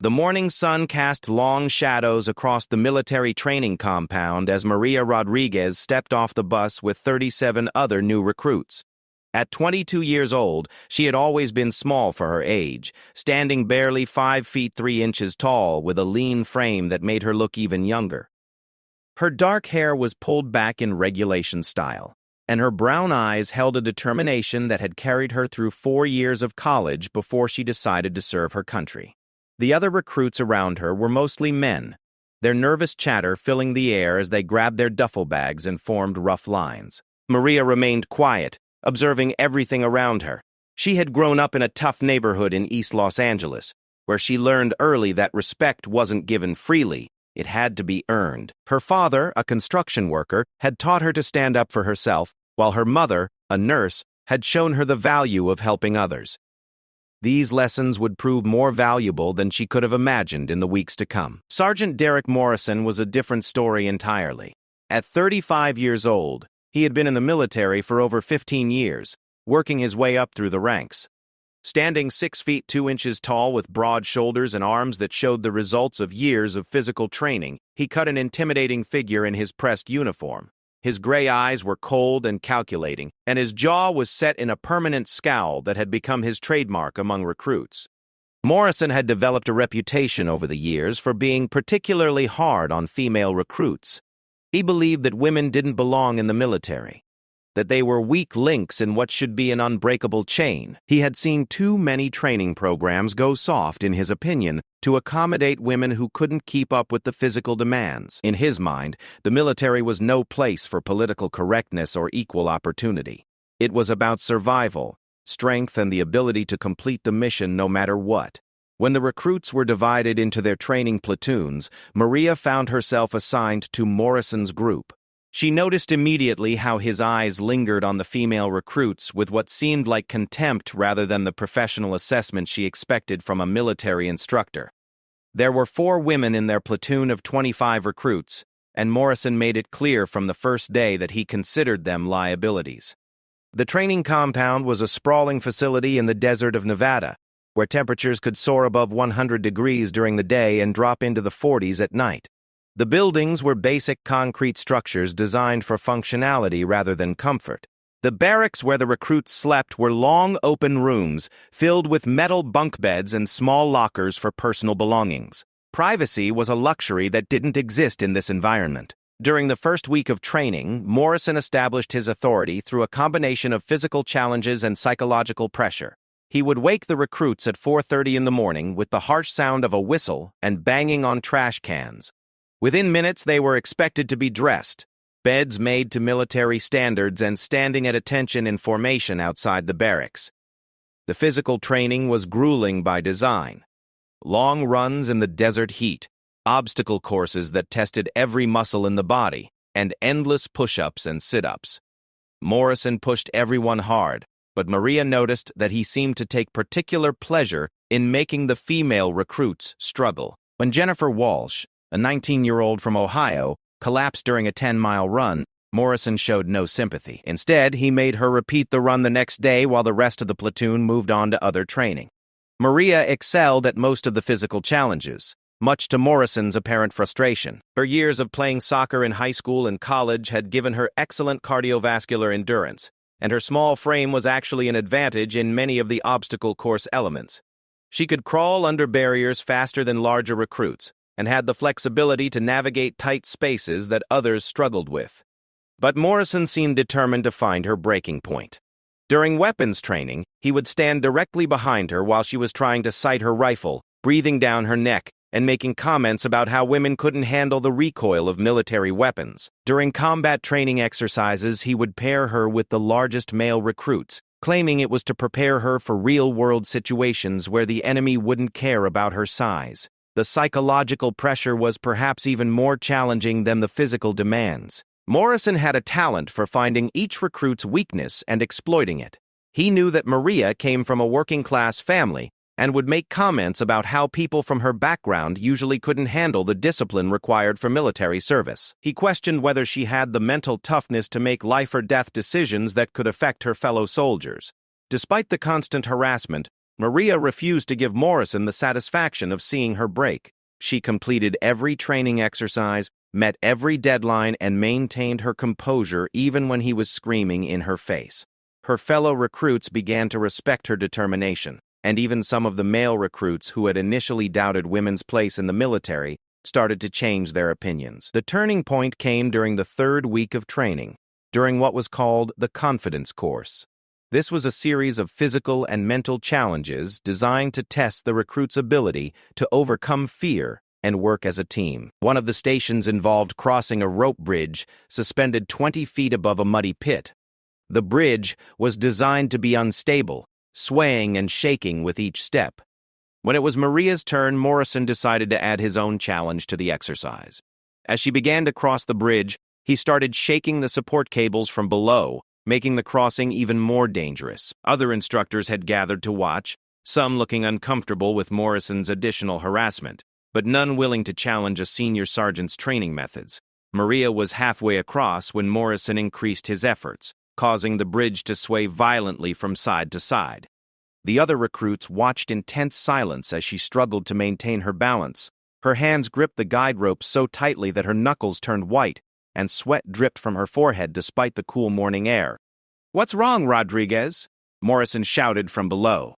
The morning sun cast long shadows across the military training compound as Maria Rodriguez stepped off the bus with 37 other new recruits. At 22 years old, she had always been small for her age, standing barely 5 feet 3 inches tall with a lean frame that made her look even younger. Her dark hair was pulled back in regulation style, and her brown eyes held a determination that had carried her through 4 years of college before she decided to serve her country. The other recruits around her were mostly men, their nervous chatter filling the air as they grabbed their duffel bags and formed rough lines. Maria remained quiet, observing everything around her. She had grown up in a tough neighborhood in East Los Angeles, where she learned early that respect wasn't given freely, it had to be earned. Her father, a construction worker, had taught her to stand up for herself, while her mother, a nurse, had shown her the value of helping others. These lessons would prove more valuable than she could have imagined in the weeks to come. Sergeant Derek Morrison was a different story entirely. At 35 years old, he had been in the military for over 15 years, working his way up through the ranks. Standing 6 feet 2 inches tall with broad shoulders and arms that showed the results of years of physical training, he cut an intimidating figure in his pressed uniform. His gray eyes were cold and calculating, and his jaw was set in a permanent scowl that had become his trademark among recruits. Morrison had developed a reputation over the years for being particularly hard on female recruits. He believed that women didn't belong in the military, that they were weak links in what should be an unbreakable chain. He had seen too many training programs go soft, in his opinion, to accommodate women who couldn't keep up with the physical demands. In his mind, the military was no place for political correctness or equal opportunity. It was about survival, strength, and the ability to complete the mission no matter what. When the recruits were divided into their training platoons, Maria found herself assigned to Morrison's group. She noticed immediately how his eyes lingered on the female recruits with what seemed like contempt rather than the professional assessment she expected from a military instructor. There were 4 women in their platoon of 25 recruits, and Morrison made it clear from the first day that he considered them liabilities. The training compound was a sprawling facility in the desert of Nevada, where temperatures could soar above 100 degrees during the day and drop into the 40s at night. The buildings were basic concrete structures designed for functionality rather than comfort. The barracks where the recruits slept were long open rooms filled with metal bunk beds and small lockers for personal belongings. Privacy was a luxury that didn't exist in this environment. During the first week of training, Morrison established his authority through a combination of physical challenges and psychological pressure. He would wake the recruits at 4:30 in the morning with the harsh sound of a whistle and banging on trash cans. Within minutes, they were expected to be dressed, beds made to military standards, and standing at attention in formation outside the barracks. The physical training was grueling by design. Long runs in the desert heat, obstacle courses that tested every muscle in the body, and endless push-ups and sit-ups. Morrison pushed everyone hard, but Maria noticed that he seemed to take particular pleasure in making the female recruits struggle. When Jennifer Walsh, a 19-year-old from Ohio, collapsed during a 10-mile run, Morrison showed no sympathy. Instead, he made her repeat the run the next day while the rest of the platoon moved on to other training. Maria excelled at most of the physical challenges, much to Morrison's apparent frustration. Her years of playing soccer in high school and college had given her excellent cardiovascular endurance, and her small frame was actually an advantage in many of the obstacle course elements. She could crawl under barriers faster than larger recruits, and had the flexibility to navigate tight spaces that others struggled with. But Morrison seemed determined to find her breaking point. During weapons training, he would stand directly behind her while she was trying to sight her rifle, breathing down her neck, and making comments about how women couldn't handle the recoil of military weapons. During combat training exercises, he would pair her with the largest male recruits, claiming it was to prepare her for real-world situations where the enemy wouldn't care about her size. The psychological pressure was perhaps even more challenging than the physical demands. Morrison had a talent for finding each recruit's weakness and exploiting it. He knew that Maria came from a working-class family and would make comments about how people from her background usually couldn't handle the discipline required for military service. He questioned whether she had the mental toughness to make life-or-death decisions that could affect her fellow soldiers. Despite the constant harassment, Maria refused to give Morrison the satisfaction of seeing her break. She completed every training exercise, met every deadline, and maintained her composure even when he was screaming in her face. Her fellow recruits began to respect her determination, and even some of the male recruits who had initially doubted women's place in the military started to change their opinions. The turning point came during the third week of training, during what was called the Confidence Course. This was a series of physical and mental challenges designed to test the recruits' ability to overcome fear and work as a team. One of the stations involved crossing a rope bridge suspended 20 feet above a muddy pit. The bridge was designed to be unstable, swaying and shaking with each step. When it was Maria's turn, Morrison decided to add his own challenge to the exercise. As she began to cross the bridge, he started shaking the support cables from below, making the crossing even more dangerous. Other instructors had gathered to watch, some looking uncomfortable with Morrison's additional harassment, but none willing to challenge a senior sergeant's training methods. Maria was halfway across when Morrison increased his efforts, causing the bridge to sway violently from side to side. The other recruits watched in tense silence as she struggled to maintain her balance. Her hands gripped the guide rope so tightly that her knuckles turned white, and sweat dripped from her forehead despite the cool morning air. "What's wrong, Rodriguez?" Morrison shouted from below.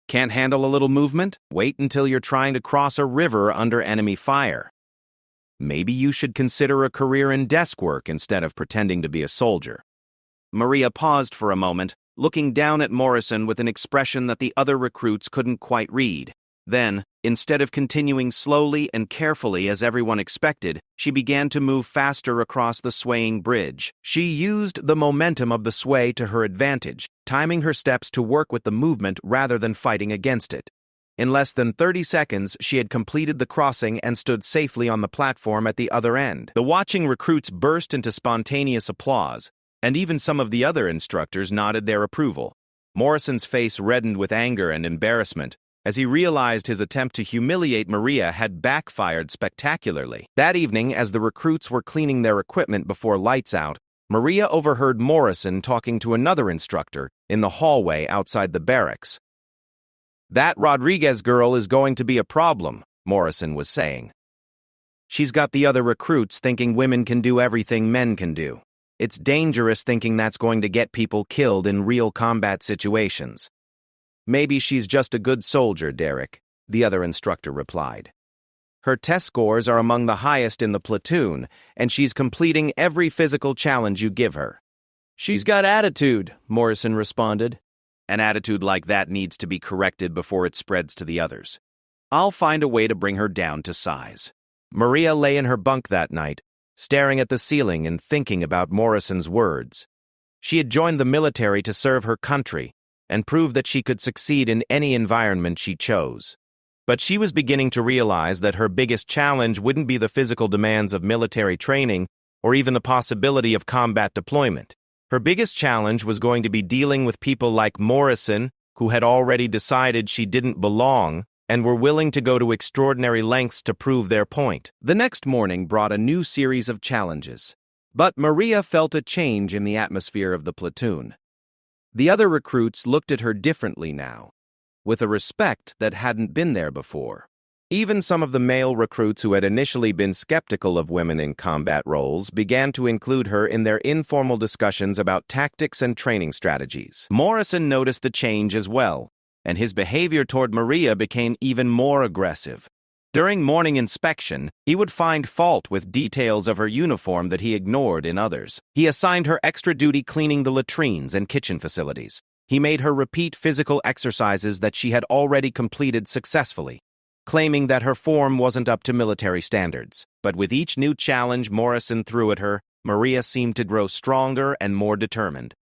"Can't handle a little movement? Wait until you're trying to cross a river under enemy fire. Maybe you should consider a career in desk work instead of pretending to be a soldier." Maria paused for a moment, looking down at Morrison with an expression that the other recruits couldn't quite read. Then, instead of continuing slowly and carefully as everyone expected, she began to move faster across the swaying bridge. She used the momentum of the sway to her advantage, timing her steps to work with the movement rather than fighting against it. In less than 30 seconds, she had completed the crossing and stood safely on the platform at the other end. The watching recruits burst into spontaneous applause, and even some of the other instructors nodded their approval. Morrison's face reddened with anger and embarrassment, as he realized his attempt to humiliate Maria had backfired spectacularly. That evening, as the recruits were cleaning their equipment before lights out, Maria overheard Morrison talking to another instructor in the hallway outside the barracks. "That Rodriguez girl is going to be a problem," Morrison was saying. "She's got the other recruits thinking women can do everything men can do. It's dangerous thinking that's going to get people killed in real combat situations." "Maybe she's just a good soldier, Derek," the other instructor replied. "Her test scores are among the highest in the platoon, and she's completing every physical challenge you give her." "She's got attitude," Morrison responded. "An attitude like that needs to be corrected before it spreads to the others. I'll find a way to bring her down to size." Maria lay in her bunk that night, staring at the ceiling and thinking about Morrison's words. She had joined the military to serve her country and prove that she could succeed in any environment she chose. But she was beginning to realize that her biggest challenge wouldn't be the physical demands of military training or even the possibility of combat deployment. Her biggest challenge was going to be dealing with people like Morrison, who had already decided she didn't belong and were willing to go to extraordinary lengths to prove their point. The next morning brought a new series of challenges, but Maria felt a change in the atmosphere of the platoon. The other recruits looked at her differently now, with a respect that hadn't been there before. Even some of the male recruits who had initially been skeptical of women in combat roles began to include her in their informal discussions about tactics and training strategies. Morrison noticed the change as well, and his behavior toward Maria became even more aggressive. During morning inspection, he would find fault with details of her uniform that he ignored in others. He assigned her extra duty cleaning the latrines and kitchen facilities. He made her repeat physical exercises that she had already completed successfully, claiming that her form wasn't up to military standards. But with each new challenge Morrison threw at her, Maria seemed to grow stronger and more determined.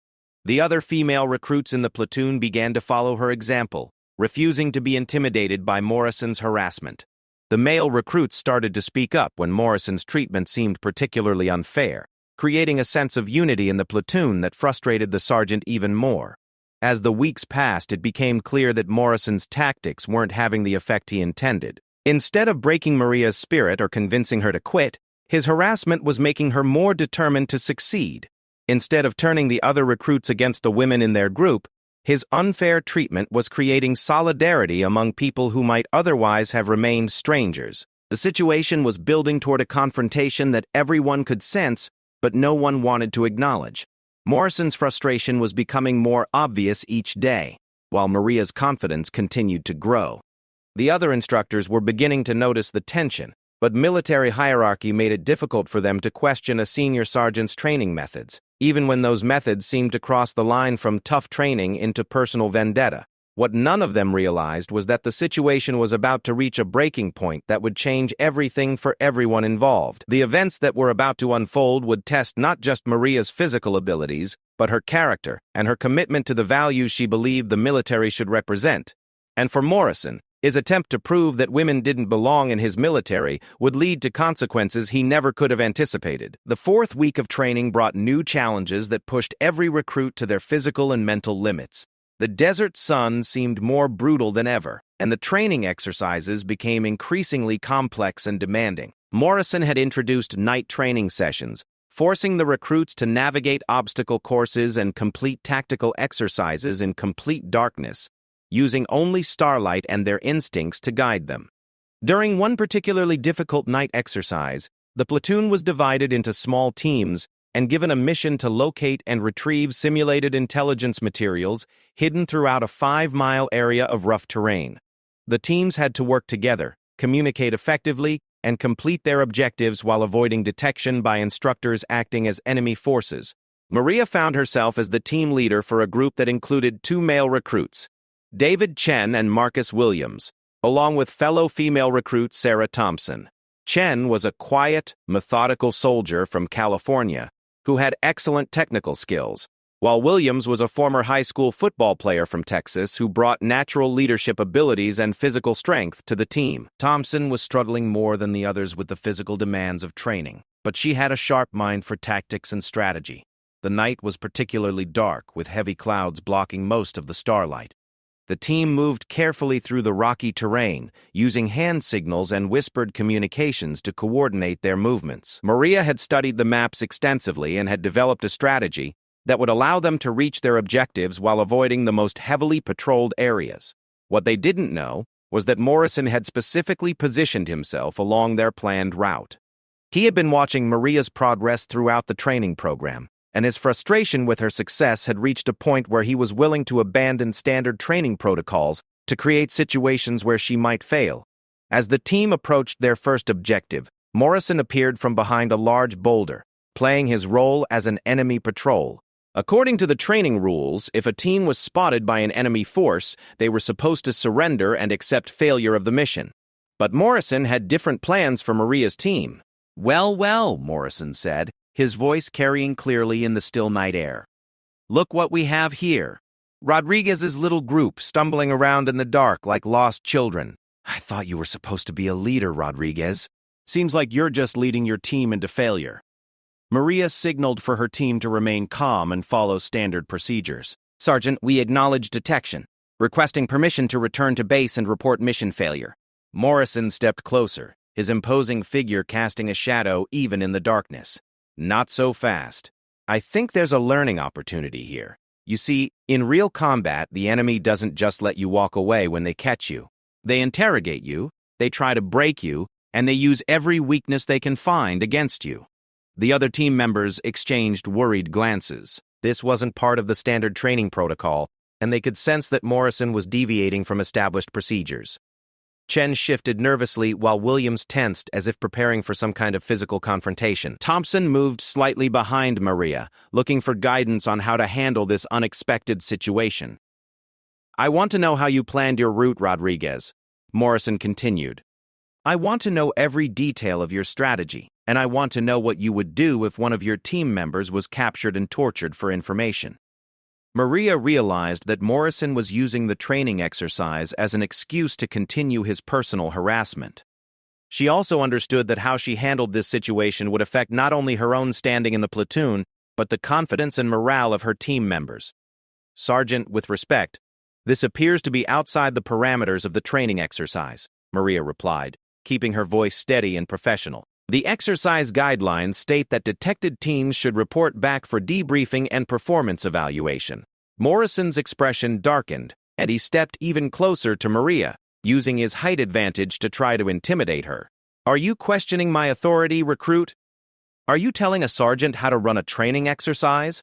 The other female recruits in the platoon began to follow her example, refusing to be intimidated by Morrison's harassment. The male recruits started to speak up when Morrison's treatment seemed particularly unfair, creating a sense of unity in the platoon that frustrated the sergeant even more. As the weeks passed, it became clear that Morrison's tactics weren't having the effect he intended. Instead of breaking Maria's spirit or convincing her to quit, his harassment was making her more determined to succeed. Instead of turning the other recruits against the women in their group, His unfair treatment was creating solidarity among people who might otherwise have remained strangers. The situation was building toward a confrontation that everyone could sense, but no one wanted to acknowledge. Morrison's frustration was becoming more obvious each day, while Maria's confidence continued to grow. The other instructors were beginning to notice the tension, but military hierarchy made it difficult for them to question a senior sergeant's training methods, even when those methods seemed to cross the line from tough training into personal vendetta. What none of them realized was that the situation was about to reach a breaking point that would change everything for everyone involved. The events that were about to unfold would test not just Maria's physical abilities, but her character and her commitment to the values she believed the military should represent. And for Morrison, his attempt to prove that women didn't belong in his military would lead to consequences he never could have anticipated. The fourth week of training brought new challenges that pushed every recruit to their physical and mental limits. The desert sun seemed more brutal than ever, and the training exercises became increasingly complex and demanding. Morrison had introduced night training sessions, forcing the recruits to navigate obstacle courses and complete tactical exercises in complete darkness, using only starlight and their instincts to guide them. During one particularly difficult night exercise, the platoon was divided into small teams and given a mission to locate and retrieve simulated intelligence materials hidden throughout a 5-mile area of rough terrain. The teams had to work together, communicate effectively, and complete their objectives while avoiding detection by instructors acting as enemy forces. Maria found herself as the team leader for a group that included 2 male recruits, David Chen and Marcus Williams, along with fellow female recruit Sarah Thompson. Chen was a quiet, methodical soldier from California who had excellent technical skills, while Williams was a former high school football player from Texas who brought natural leadership abilities and physical strength to the team. Thompson was struggling more than the others with the physical demands of training, but she had a sharp mind for tactics and strategy. The night was particularly dark, with heavy clouds blocking most of the starlight. The team moved carefully through the rocky terrain, using hand signals and whispered communications to coordinate their movements. Maria had studied the maps extensively and had developed a strategy that would allow them to reach their objectives while avoiding the most heavily patrolled areas. What they didn't know was that Morrison had specifically positioned himself along their planned route. He had been watching Maria's progress throughout the training program, and his frustration with her success had reached a point where he was willing to abandon standard training protocols to create situations where she might fail. As the team approached their first objective, Morrison appeared from behind a large boulder, playing his role as an enemy patrol. According to the training rules, if a team was spotted by an enemy force, they were supposed to surrender and accept failure of the mission. But Morrison had different plans for Maria's team. "Well, well," Morrison said, his voice carrying clearly in the still night air. "Look what we have here. Rodriguez's little group stumbling around in the dark like lost children. I thought you were supposed to be a leader, Rodriguez. Seems like you're just leading your team into failure." Maria signaled for her team to remain calm and follow standard procedures. "Sergeant, we acknowledge detection, requesting permission to return to base and report mission failure." Morrison stepped closer, his imposing figure casting a shadow even in the darkness. "Not so fast. I think there's a learning opportunity here. You see, in real combat, the enemy doesn't just let you walk away when they catch you. They interrogate you, they try to break you, and they use every weakness they can find against you." The other team members exchanged worried glances. This wasn't part of the standard training protocol, and they could sense that Morrison was deviating from established procedures. Chen shifted nervously while Williams tensed as if preparing for some kind of physical confrontation. Thompson moved slightly behind Maria, looking for guidance on how to handle this unexpected situation. "I want to know how you planned your route, Rodriguez," Morrison continued. "I want to know every detail of your strategy, and I want to know what you would do if one of your team members was captured and tortured for information." Maria realized that Morrison was using the training exercise as an excuse to continue his personal harassment. She also understood that how she handled this situation would affect not only her own standing in the platoon, but the confidence and morale of her team members. "Sergeant, with respect, this appears to be outside the parameters of the training exercise," Maria replied, keeping her voice steady and professional. "The exercise guidelines state that detected teams should report back for debriefing and performance evaluation. Morrison's expression darkened, and he stepped even closer to Maria, using his height advantage to try to intimidate her. Are you questioning my authority, recruit? Are you telling a sergeant how to run a training exercise?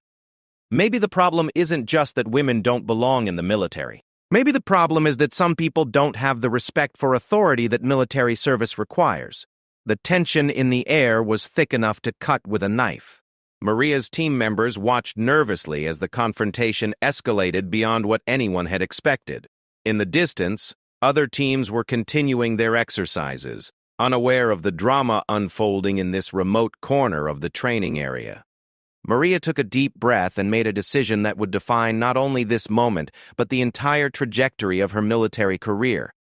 Maybe the problem isn't just that women don't belong in the military. Maybe the problem is that some people don't have the respect for authority that military service requires. The tension in the air was thick enough to cut with a knife. Maria's team members watched nervously as the confrontation escalated beyond what anyone had expected. In the distance, other teams were continuing their exercises, unaware of the drama unfolding in this remote corner of the training area. Maria took a deep breath and made a decision that would define not only this moment, but the entire trajectory of her military career.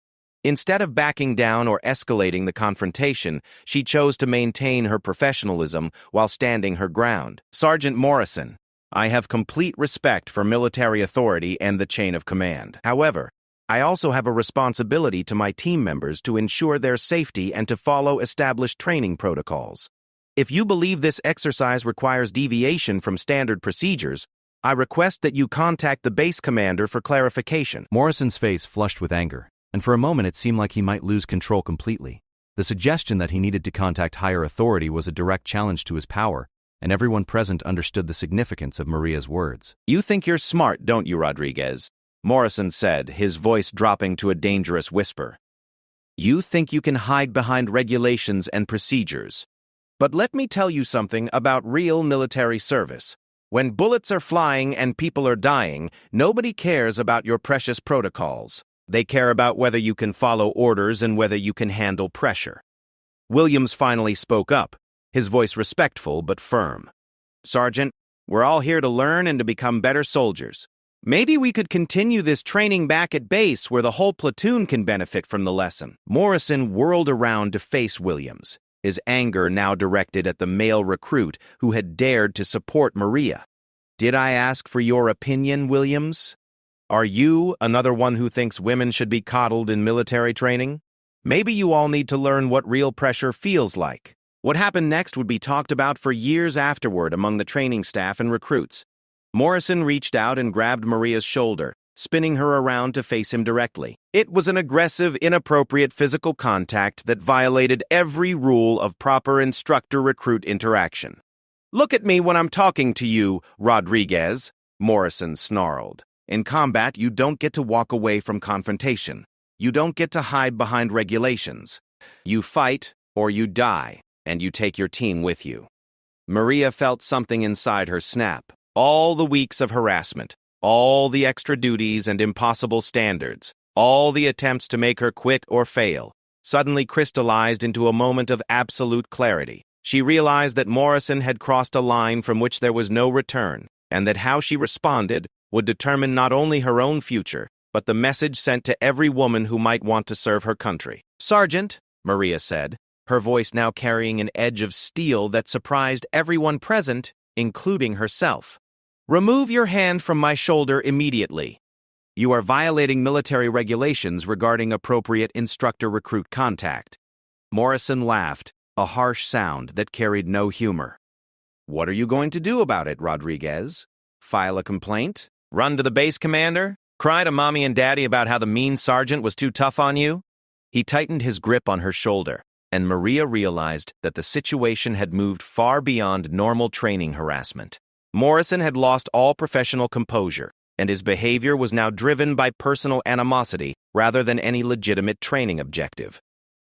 Instead of backing down or escalating the confrontation, she chose to maintain her professionalism while standing her ground. Sergeant Morrison, I have complete respect for military authority and the chain of command. However, I also have a responsibility to my team members to ensure their safety and to follow established training protocols. If you believe this exercise requires deviation from standard procedures, I request that you contact the base commander for clarification. Morrison's face flushed with anger, and for a moment it seemed like he might lose control completely. The suggestion that he needed to contact higher authority was a direct challenge to his power, and everyone present understood the significance of Maria's words. You think you're smart, don't you, Rodriguez? Morrison said, his voice dropping to a dangerous whisper. You think you can hide behind regulations and procedures. But let me tell you something about real military service. When bullets are flying and people are dying, nobody cares about your precious protocols. They care about whether you can follow orders and whether you can handle pressure. Williams finally spoke up, his voice respectful but firm. Sergeant, we're all here to learn and to become better soldiers. Maybe we could continue this training back at base where the whole platoon can benefit from the lesson. Morrison whirled around to face Williams, his anger now directed at the male recruit who had dared to support Maria. Did I ask for your opinion, Williams? Are you another one who thinks women should be coddled in military training? Maybe you all need to learn what real pressure feels like. What happened next would be talked about for years afterward among the training staff and recruits. Morrison reached out and grabbed Maria's shoulder, spinning her around to face him directly. It was an aggressive, inappropriate physical contact that violated every rule of proper instructor-recruit interaction. Look at me when I'm talking to you, Rodriguez, Morrison snarled. In combat, you don't get to walk away from confrontation. You don't get to hide behind regulations. You fight or you die, and you take your team with you. Maria felt something inside her snap. All the weeks of harassment, all the extra duties and impossible standards, all the attempts to make her quit or fail, suddenly crystallized into a moment of absolute clarity. She realized that Morrison had crossed a line from which there was no return, and that how she responded would determine not only her own future, but the message sent to every woman who might want to serve her country. Sergeant, Maria said, her voice now carrying an edge of steel that surprised everyone present, including herself. Remove your hand from my shoulder immediately. You are violating military regulations regarding appropriate instructor-recruit contact. Morrison laughed, a harsh sound that carried no humor. What are you going to do about it, Rodriguez? File a complaint? Run to the base commander? Cry to mommy and daddy about how the mean sergeant was too tough on you? He tightened his grip on her shoulder, and Maria realized that the situation had moved far beyond normal training harassment. Morrison had lost all professional composure, and his behavior was now driven by personal animosity rather than any legitimate training objective.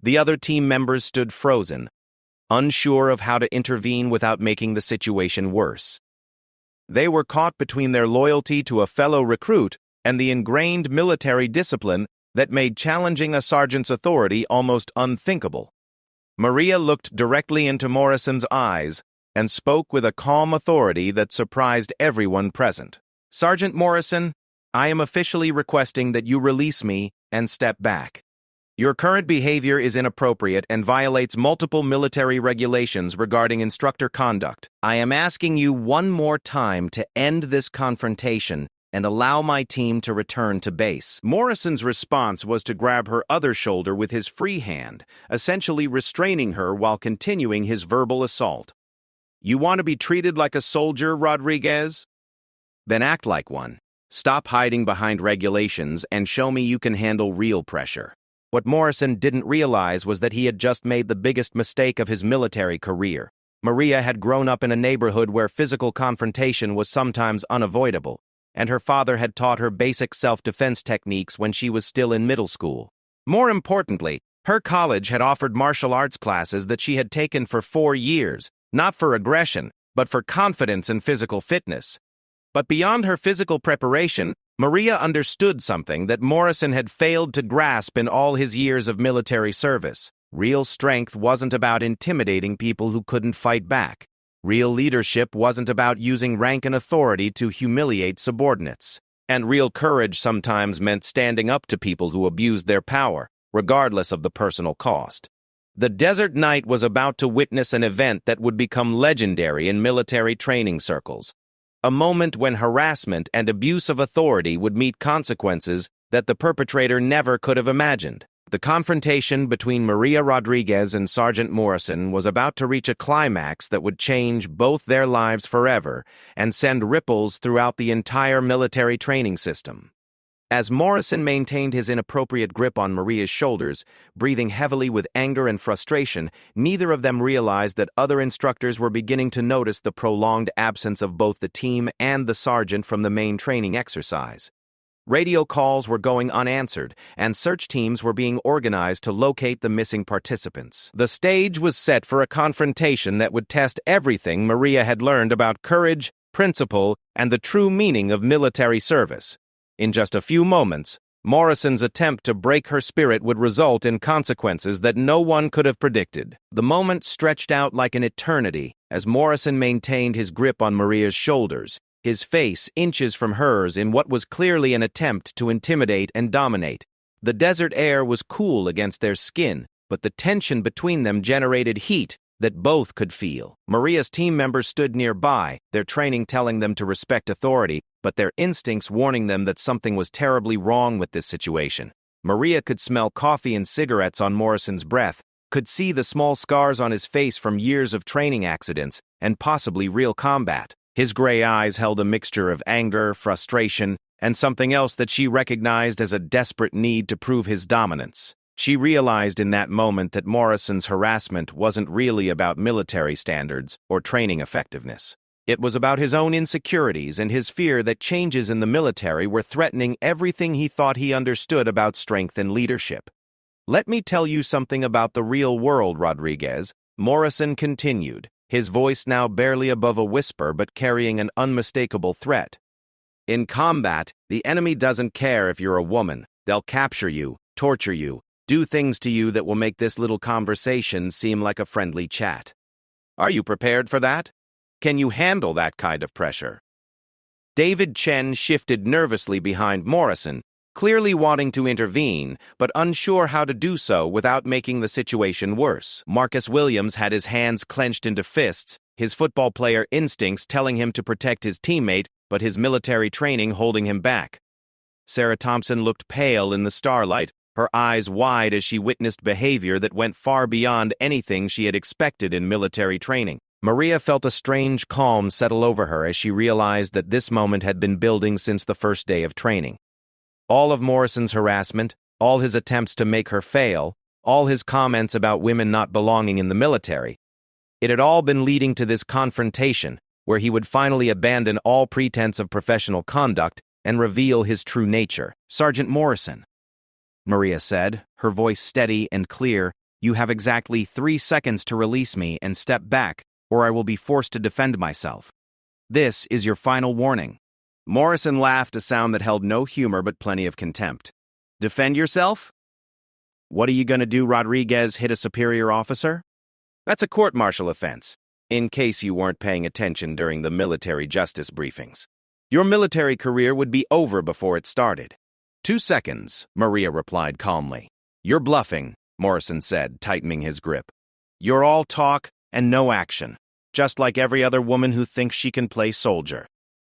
The other team members stood frozen, unsure of how to intervene without making the situation worse. They were caught between their loyalty to a fellow recruit and the ingrained military discipline that made challenging a sergeant's authority almost unthinkable. Maria looked directly into Morrison's eyes and spoke with a calm authority that surprised everyone present. Sergeant Morrison, I am officially requesting that you release me and step back. Your current behavior is inappropriate and violates multiple military regulations regarding instructor conduct. I am asking you one more time to end this confrontation and allow my team to return to base. Morrison's response was to grab her other shoulder with his free hand, essentially restraining her while continuing his verbal assault. You want to be treated like a soldier, Rodriguez? Then act like one. Stop hiding behind regulations and show me you can handle real pressure. What Morrison didn't realize was that he had just made the biggest mistake of his military career. Maria had grown up in a neighborhood where physical confrontation was sometimes unavoidable, and her father had taught her basic self-defense techniques when she was still in middle school. More importantly, her college had offered martial arts classes that she had taken for 4 years, not for aggression, but for confidence and physical fitness. But beyond her physical preparation, Maria understood something that Morrison had failed to grasp in all his years of military service. Real strength wasn't about intimidating people who couldn't fight back. Real leadership wasn't about using rank and authority to humiliate subordinates. And real courage sometimes meant standing up to people who abused their power, regardless of the personal cost. The Desert Knight was about to witness an event that would become legendary in military training circles. A moment when harassment and abuse of authority would meet consequences that the perpetrator never could have imagined. The confrontation between Maria Rodriguez and Sergeant Morrison was about to reach a climax that would change both their lives forever and send ripples throughout the entire military training system. As Morrison maintained his inappropriate grip on Maria's shoulders, breathing heavily with anger and frustration, neither of them realized that other instructors were beginning to notice the prolonged absence of both the team and the sergeant from the main training exercise. Radio calls were going unanswered, and search teams were being organized to locate the missing participants. The stage was set for a confrontation that would test everything Maria had learned about courage, principle, and the true meaning of military service. In just a few moments, Morrison's attempt to break her spirit would result in consequences that no one could have predicted. The moment stretched out like an eternity as Morrison maintained his grip on Maria's shoulders, his face inches from hers in what was clearly an attempt to intimidate and dominate. The desert air was cool against their skin, but the tension between them generated heat that both could feel. Maria's team members stood nearby, their training telling them to respect authority, but their instincts warning them that something was terribly wrong with this situation. Maria could smell coffee and cigarettes on Morrison's breath, could see the small scars on his face from years of training accidents, and possibly real combat. His gray eyes held a mixture of anger, frustration, and something else that she recognized as a desperate need to prove his dominance. She realized in that moment that Morrison's harassment wasn't really about military standards or training effectiveness. It was about his own insecurities and his fear that changes in the military were threatening everything he thought he understood about strength and leadership. "Let me tell you something about the real world, Rodriguez," Morrison continued, his voice now barely above a whisper but carrying an unmistakable threat. "In combat, the enemy doesn't care if you're a woman. They'll capture you, torture you, do things to you that will make this little conversation seem like a friendly chat. Are you prepared for that? Can you handle that kind of pressure?" David Chen shifted nervously behind Morrison, clearly wanting to intervene, but unsure how to do so without making the situation worse. Marcus Williams had his hands clenched into fists, his football player instincts telling him to protect his teammate, but his military training holding him back. Sarah Thompson looked pale in the starlight, her eyes wide as she witnessed behavior that went far beyond anything she had expected in military training. Maria felt a strange calm settle over her as she realized that this moment had been building since the first day of training. All of Morrison's harassment, all his attempts to make her fail, all his comments about women not belonging in the military, it had all been leading to this confrontation where he would finally abandon all pretense of professional conduct and reveal his true nature. "Sergeant Morrison," Maria said, her voice steady and clear, "you have exactly 3 seconds to release me and step back, or I will be forced to defend myself. This is your final warning." Morrison laughed, a sound that held no humor but plenty of contempt. "Defend yourself? What are you going to do, Rodriguez, hit a superior officer? That's a court-martial offense, in case you weren't paying attention during the military justice briefings. Your military career would be over before it started." 2 seconds, Maria replied calmly. "You're bluffing," Morrison said, tightening his grip. "You're all talk and no action, just like every other woman who thinks she can play soldier.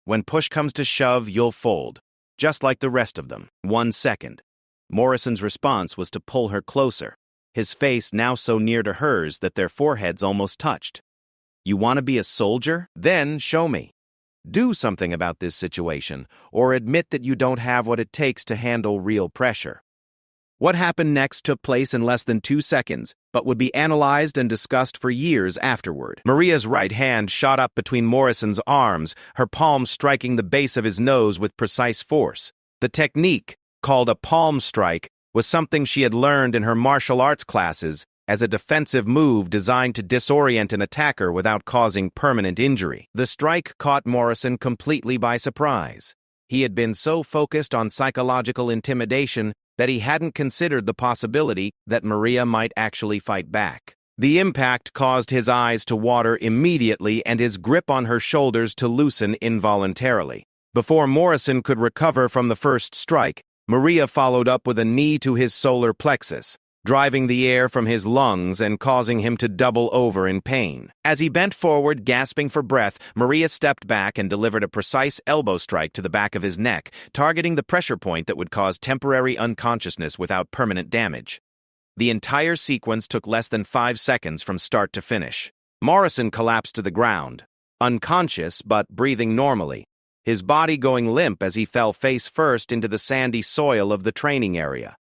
When push comes to shove, you'll fold, just like the rest of them." 1 second. Morrison's response was to pull her closer, his face now so near to hers that their foreheads almost touched. "You want to be a soldier? Then show me." Do something about this situation, or admit that you don't have what it takes to handle real pressure. What happened next took place in less than 2 seconds, but would be analyzed and discussed for years afterward. Maria's right hand shot up between Morrison's arms, her palm striking the base of his nose with precise force. The technique, called a palm strike, was something she had learned in her martial arts classes as a defensive move designed to disorient an attacker without causing permanent injury. The strike caught Morrison completely by surprise. He had been so focused on psychological intimidation that he hadn't considered the possibility that Maria might actually fight back. The impact caused his eyes to water immediately and his grip on her shoulders to loosen involuntarily. Before Morrison could recover from the first strike, Maria followed up with a knee to his solar plexus, driving the air from his lungs and causing him to double over in pain. As he bent forward, gasping for breath, Maria stepped back and delivered a precise elbow strike to the back of his neck, targeting the pressure point that would cause temporary unconsciousness without permanent damage. The entire sequence took less than 5 seconds from start to finish. Morrison collapsed to the ground, unconscious but breathing normally, his body going limp as he fell face first into the sandy soil of the training area.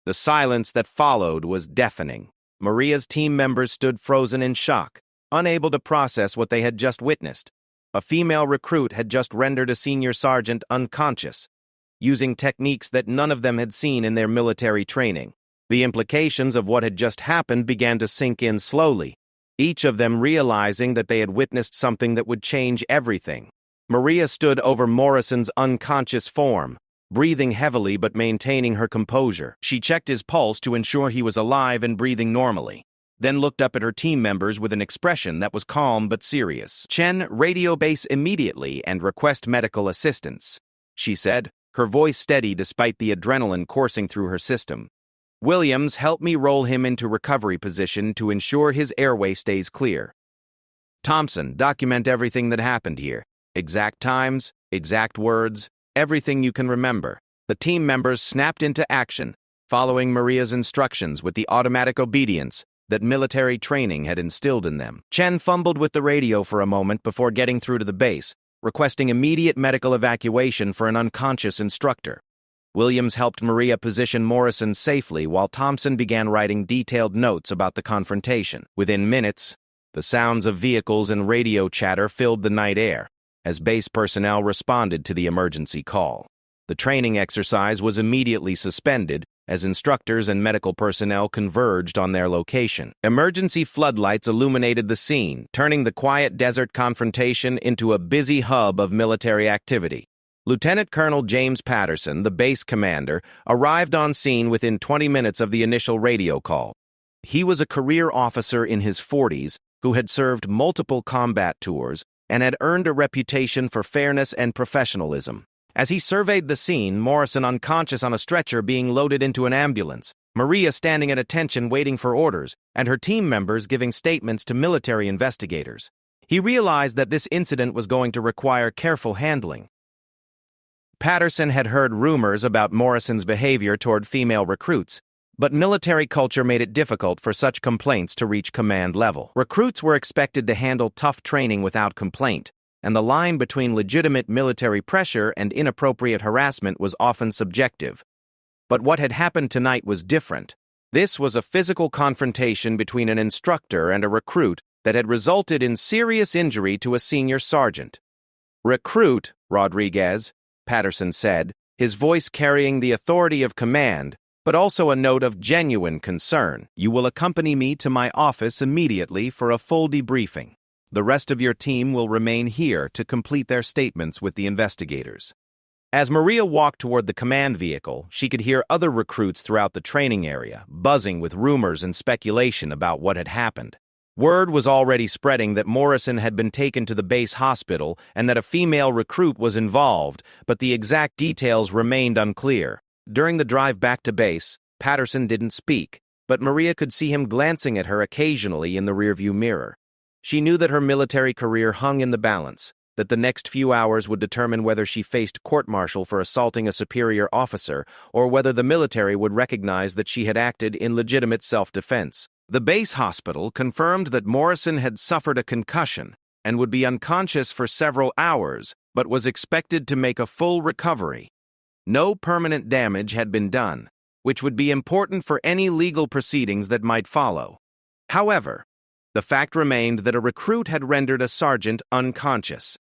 The silence that followed was deafening. Maria's team members stood frozen in shock, unable to process what they had just witnessed. A female recruit had just rendered a senior sergeant unconscious, using techniques that none of them had seen in their military training. The implications of what had just happened began to sink in slowly, each of them realizing that they had witnessed something that would change everything. Maria stood over Morrison's unconscious form, breathing heavily but maintaining her composure. She checked his pulse to ensure he was alive and breathing normally, then looked up at her team members with an expression that was calm but serious. "Chen, radio base immediately and request medical assistance," she said, her voice steady despite the adrenaline coursing through her system. "Williams, help me roll him into recovery position to ensure his airway stays clear. Thompson, document everything that happened here. Exact times, exact words, everything you can remember." The team members snapped into action, following Maria's instructions with the automatic obedience that military training had instilled in them. Chen fumbled with the radio for a moment before getting through to the base, requesting immediate medical evacuation for an unconscious instructor. Williams helped Maria position Morrison safely while Thompson began writing detailed notes about the confrontation. Within minutes, the sounds of vehicles and radio chatter filled the night air as base personnel responded to the emergency call. The training exercise was immediately suspended as instructors and medical personnel converged on their location. Emergency floodlights illuminated the scene, turning the quiet desert confrontation into a busy hub of military activity. Lieutenant Colonel James Patterson, the base commander, arrived on scene within 20 minutes of the initial radio call. He was a career officer in his 40s who had served multiple combat tours and had earned a reputation for fairness and professionalism. As he surveyed the scene, Morrison unconscious on a stretcher being loaded into an ambulance, Maria standing at attention waiting for orders, and her team members giving statements to military investigators. He realized that this incident was going to require careful handling. Patterson had heard rumors about Morrison's behavior toward female recruits, but military culture made it difficult for such complaints to reach command level. Recruits were expected to handle tough training without complaint, and the line between legitimate military pressure and inappropriate harassment was often subjective. But what had happened tonight was different. This was a physical confrontation between an instructor and a recruit that had resulted in serious injury to a senior sergeant. "Recruit, Rodriguez," Patterson said, his voice carrying the authority of command, but also a note of genuine concern. "You will accompany me to my office immediately for a full debriefing. The rest of your team will remain here to complete their statements with the investigators." As Maria walked toward the command vehicle, she could hear other recruits throughout the training area, buzzing with rumors and speculation about what had happened. Word was already spreading that Morrison had been taken to the base hospital and that a female recruit was involved, but the exact details remained unclear. During the drive back to base, Patterson didn't speak, but Maria could see him glancing at her occasionally in the rearview mirror. She knew that her military career hung in the balance, that the next few hours would determine whether she faced court-martial for assaulting a superior officer or whether the military would recognize that she had acted in legitimate self-defense. The base hospital confirmed that Morrison had suffered a concussion and would be unconscious for several hours, but was expected to make a full recovery. No permanent damage had been done, which would be important for any legal proceedings that might follow. However, the fact remained that a recruit had rendered a sergeant unconscious,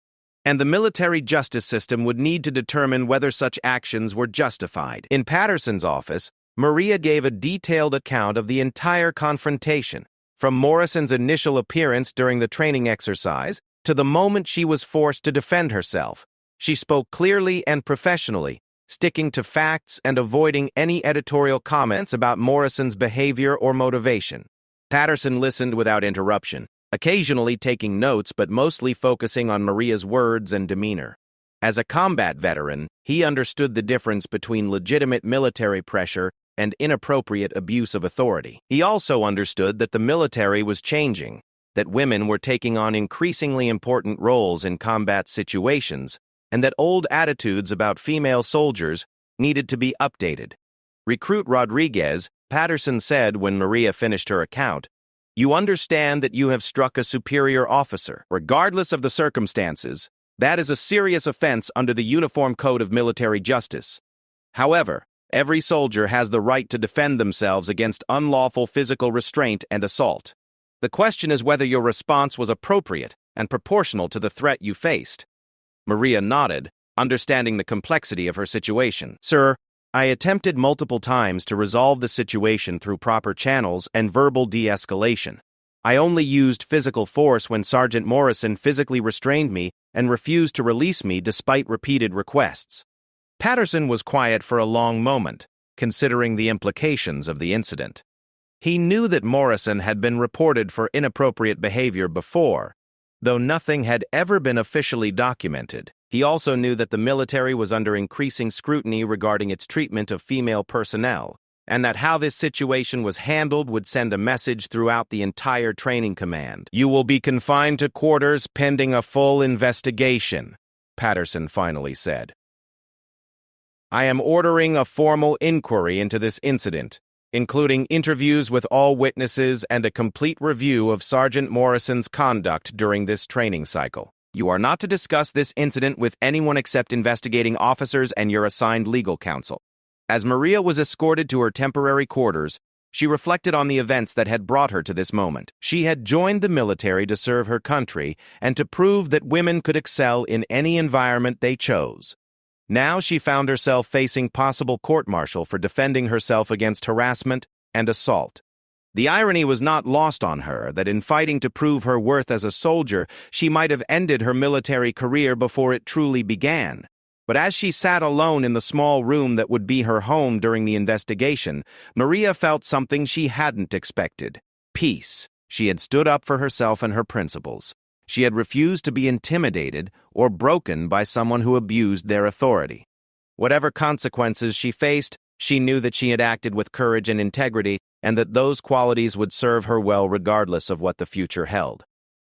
and the military justice system would need to determine whether such actions were justified. In Patterson's office, Maria gave a detailed account of the entire confrontation, from Morrison's initial appearance during the training exercise to the moment she was forced to defend herself. She spoke clearly and professionally, sticking to facts and avoiding any editorial comments about Morrison's behavior or motivation. Patterson listened without interruption, occasionally taking notes but mostly focusing on Maria's words and demeanor. As a combat veteran, he understood the difference between legitimate military pressure and inappropriate abuse of authority. He also understood that the military was changing, that women were taking on increasingly important roles in combat situations, and that old attitudes about female soldiers needed to be updated. Recruit Rodriguez, Patterson said when Maria finished her account, "You understand that you have struck a superior officer. Regardless of the circumstances, that is a serious offense under the Uniform Code of Military Justice. However, every soldier has the right to defend themselves against unlawful physical restraint and assault. The question is whether your response was appropriate and proportional to the threat you faced." Maria nodded, understanding the complexity of her situation. "Sir, I attempted multiple times to resolve the situation through proper channels and verbal de-escalation. I only used physical force when Sergeant Morrison physically restrained me and refused to release me despite repeated requests." Patterson was quiet for a long moment, considering the implications of the incident. He knew that Morrison had been reported for inappropriate behavior before, though nothing had ever been officially documented. He also knew that the military was under increasing scrutiny regarding its treatment of female personnel, and that how this situation was handled would send a message throughout the entire training command. "You will be confined to quarters pending a full investigation," Patterson finally said. "I am ordering a formal inquiry into this incident, including interviews with all witnesses and a complete review of Sergeant Morrison's conduct during this training cycle. You are not to discuss this incident with anyone except investigating officers and your assigned legal counsel." As Maria was escorted to her temporary quarters, she reflected on the events that had brought her to this moment. She had joined the military to serve her country and to prove that women could excel in any environment they chose. Now she found herself facing possible court-martial for defending herself against harassment and assault. The irony was not lost on her that in fighting to prove her worth as a soldier, she might have ended her military career before it truly began. But as she sat alone in the small room that would be her home during the investigation, Maria felt something she hadn't expected: peace. She had stood up for herself and her principles. She had refused to be intimidated or broken by someone who abused their authority. Whatever consequences she faced, she knew that she had acted with courage and integrity, and that those qualities would serve her well regardless of what the future held.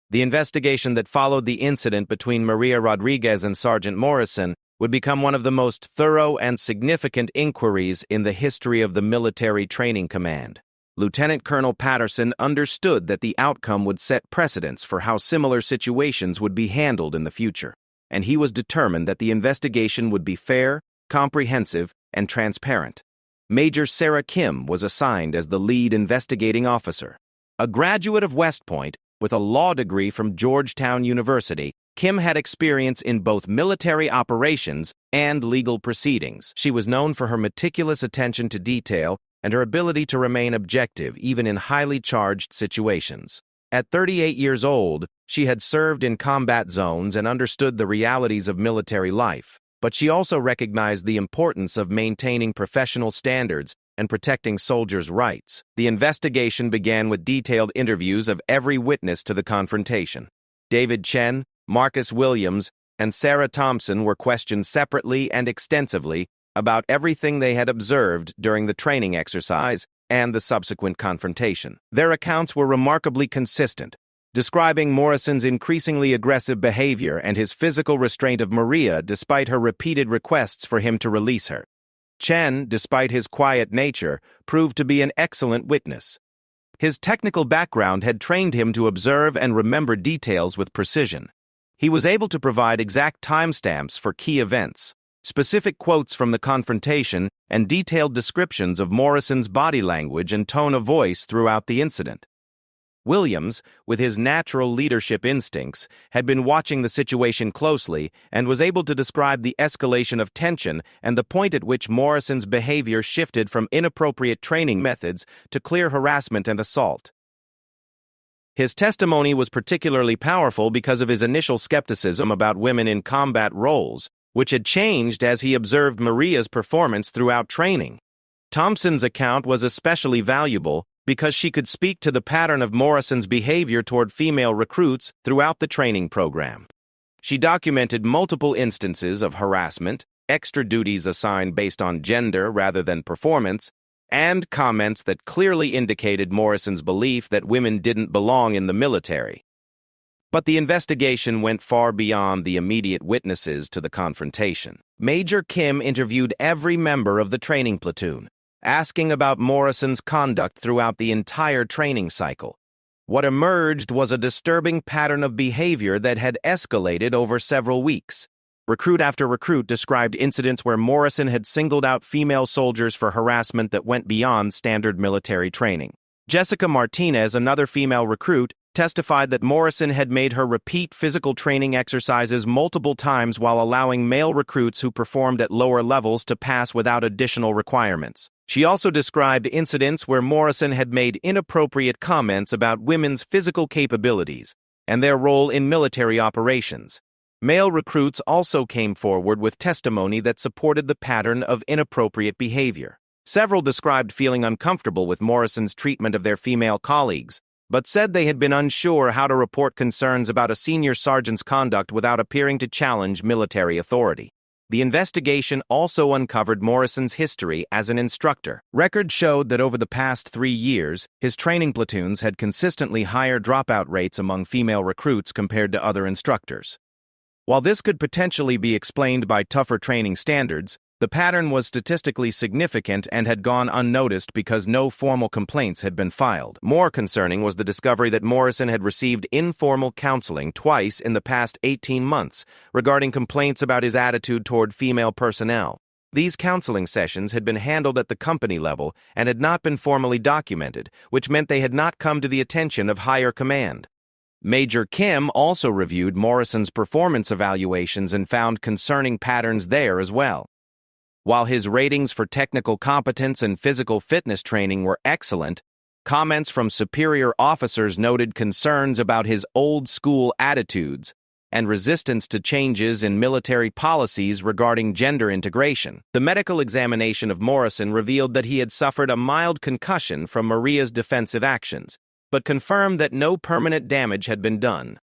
The investigation that followed the incident between Maria Rodriguez and Sergeant Morrison would become one of the most thorough and significant inquiries in the history of the Military Training Command. Lieutenant Colonel Patterson understood that the outcome would set precedents for how similar situations would be handled in the future, and he was determined that the investigation would be fair, comprehensive, and transparent. Major Sarah Kim was assigned as the lead investigating officer. A graduate of West Point with a law degree from Georgetown University, Kim had experience in both military operations and legal proceedings. She was known for her meticulous attention to detail and her ability to remain objective even in highly charged situations. At 38 years old, she had served in combat zones and understood the realities of military life, but she also recognized the importance of maintaining professional standards and protecting soldiers' rights. The investigation began with detailed interviews of every witness to the confrontation. David Chen, Marcus Williams, and Sarah Thompson were questioned separately and extensively about everything they had observed during the training exercise and the subsequent confrontation. Their accounts were remarkably consistent, describing Morrison's increasingly aggressive behavior and his physical restraint of Maria despite her repeated requests for him to release her. Chen, despite his quiet nature, proved to be an excellent witness. His technical background had trained him to observe and remember details with precision. He was able to provide exact timestamps for key events, specific quotes from the confrontation, and detailed descriptions of Morrison's body language and tone of voice throughout the incident. Williams, with his natural leadership instincts, had been watching the situation closely and was able to describe the escalation of tension and the point at which Morrison's behavior shifted from inappropriate training methods to clear harassment and assault. His testimony was particularly powerful because of his initial skepticism about women in combat roles, which had changed as he observed Maria's performance throughout training. Thompson's account was especially valuable because she could speak to the pattern of Morrison's behavior toward female recruits throughout the training program. She documented multiple instances of harassment, extra duties assigned based on gender rather than performance, and comments that clearly indicated Morrison's belief that women didn't belong in the military. But the investigation went far beyond the immediate witnesses to the confrontation. Major Kim interviewed every member of the training platoon, asking about Morrison's conduct throughout the entire training cycle. What emerged was a disturbing pattern of behavior that had escalated over several weeks. Recruit after recruit described incidents where Morrison had singled out female soldiers for harassment that went beyond standard military training. Jessica Martinez, another female recruit, testified that Morrison had made her repeat physical training exercises multiple times while allowing male recruits who performed at lower levels to pass without additional requirements. She also described incidents where Morrison had made inappropriate comments about women's physical capabilities and their role in military operations. Male recruits also came forward with testimony that supported the pattern of inappropriate behavior. Several described feeling uncomfortable with Morrison's treatment of their female colleagues, but said they had been unsure how to report concerns about a senior sergeant's conduct without appearing to challenge military authority. The investigation also uncovered Morrison's history as an instructor. Records showed that over the past 3 years, his training platoons had consistently higher dropout rates among female recruits compared to other instructors. While this could potentially be explained by tougher training standards, the pattern was statistically significant and had gone unnoticed because no formal complaints had been filed. More concerning was the discovery that Morrison had received informal counseling twice in the past 18 months regarding complaints about his attitude toward female personnel. These counseling sessions had been handled at the company level and had not been formally documented, which meant they had not come to the attention of higher command. Major Kim also reviewed Morrison's performance evaluations and found concerning patterns there as well. While his ratings for technical competence and physical fitness training were excellent, comments from superior officers noted concerns about his old-school attitudes and resistance to changes in military policies regarding gender integration. The medical examination of Morrison revealed that he had suffered a mild concussion from Maria's defensive actions, but confirmed that no permanent damage had been done.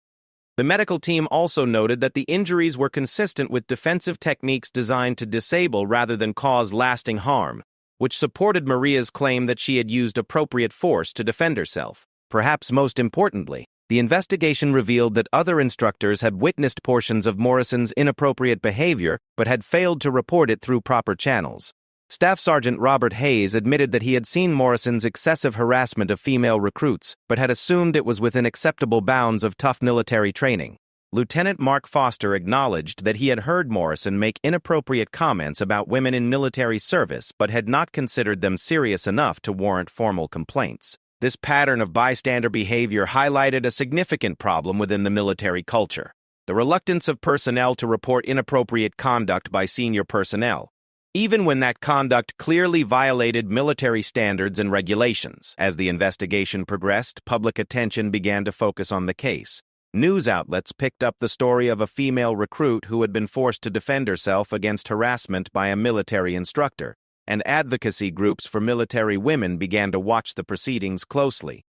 The medical team also noted that the injuries were consistent with defensive techniques designed to disable rather than cause lasting harm, which supported Maria's claim that she had used appropriate force to defend herself. Perhaps most importantly, the investigation revealed that other instructors had witnessed portions of Morrison's inappropriate behavior but had failed to report it through proper channels. Staff Sergeant Robert Hayes admitted that he had seen Morrison's excessive harassment of female recruits, but had assumed it was within acceptable bounds of tough military training. Lieutenant Mark Foster acknowledged that he had heard Morrison make inappropriate comments about women in military service, but had not considered them serious enough to warrant formal complaints. This pattern of bystander behavior highlighted a significant problem within the military culture: the reluctance of personnel to report inappropriate conduct by senior personnel, even when that conduct clearly violated military standards and regulations. As the investigation progressed, public attention began to focus on the case. News outlets picked up the story of a female recruit who had been forced to defend herself against harassment by a military instructor, and advocacy groups for military women began to watch the proceedings closely.